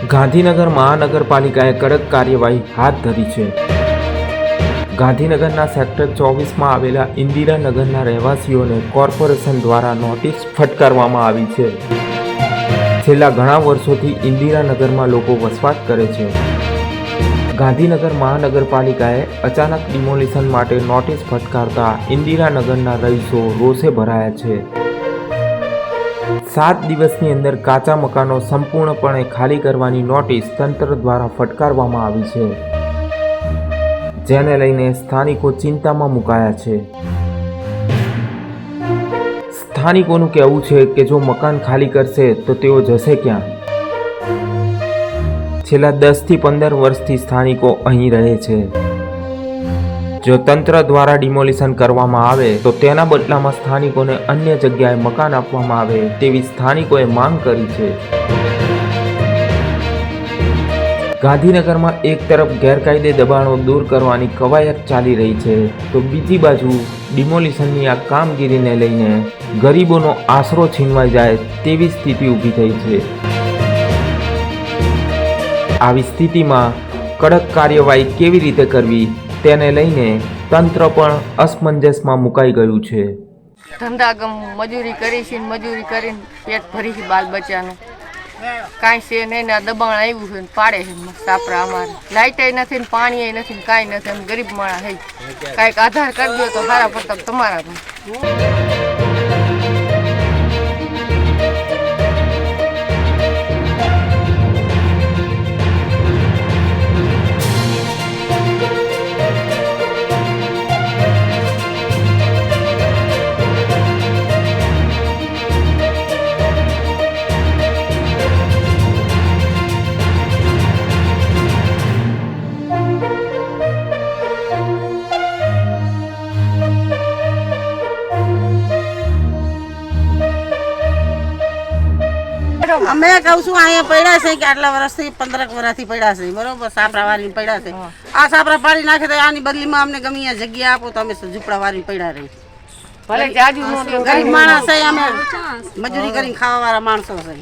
ગાંધીનગર મહાનગરપાલિકાએ કડક કાર્યવાહી હાથ ધરી છે। ગાંધીનગરના સેક્ટર 24માં આવેલા ઇન્દિરાનગરના રહેવાસીઓને કોર્પોરેશન દ્વારા નોટિસ ફટકારવામાં આવી છે। છેલ્લા ઘણા વર્ષોથી ઇન્દિરાનગરમાં લોકો વસવાટ કરે છે। ગાંધીનગર મહાનગરપાલિકાએ અચાનક ડિમોલિશન માટે નોટિસ ફટકારતા ઇન્દિરાનગરના રહીશો રોષે ભરાયા છે। 7 દિવસની અંદર કાચા મકાનો સંપૂર્ણપણે ખાલી કરવાની નોટિસ તંત્ર દ્વારા ફટકારવામાં આવી છે, જેને લઈને સ્થાનિકો ચિંતામાં મુકાયા છે। સ્થાનિકોનું કહેવું છે કે જો મકાન ખાલી કરશે તો તેઓ જશે ક્યાં? છેલ્લા 10 થી 15 વર્ષથી સ્થાનિકો અહીં રહે છે। જો તંત્ર દ્વારા ડિમોલિશન કરવામાં આવે તો તેના બદલામાં સ્થાનિકોને અન્ય જગ્યાએ મકાન આપવામાં આવે તેવી સ્થાનિકોએ માંગ કરી છે। ગાંધીનગરમાં એક તરફ ગેરકાયદે દબાણો દૂર કરવાની કવાયત ચાલી રહી છે, તો બીજી બાજુ ડિમોલિશનની આ કામગીરીને લઈને ગરીબોનો આશરો છીનવાઈ જાય તેવી સ્થિતિ ઊભી થઈ છે। આવી સ્થિતિમાં કડક કાર્યવાહી કેવી રીતે કરવી તેને લઈને તંત્ર પણ અસમંજસમાં મુકાઈ ગયું છે। ધંધા ગમ મજૂરી કરીને પેટ ભરી છે બાલ બચ્ચાનું, કાંઈ છે નહીં ને દબાણ આવ્યું છે ને પાડે છે સાપરા અમારે, લાઇટે નથી ને પાણી નથી ને કાંઈ નથી, અમે ગરીબ માણસ છે, કાંઈક આધાર કરી દો તો સારા પડતા તમારા અમે કહું છું અહીંયા પડ્યા છે કે આટલા વર્ષથી 15 વર્ષથી પડ્યા છે, બરોબર, સાપરા વાળીને પડ્યા છે। આ સાપરા પાડી નાખે તો આની બદલીમાં અમને ગમે ત્યાં જગ્યા આપો તો અમે ઝૂંપડા વાળીને પડ્યા રહી। ભલે જાજુ ગરીબ માણસ છે, અમે મજૂરી કરીને ખાવા વાળા માણસો છે।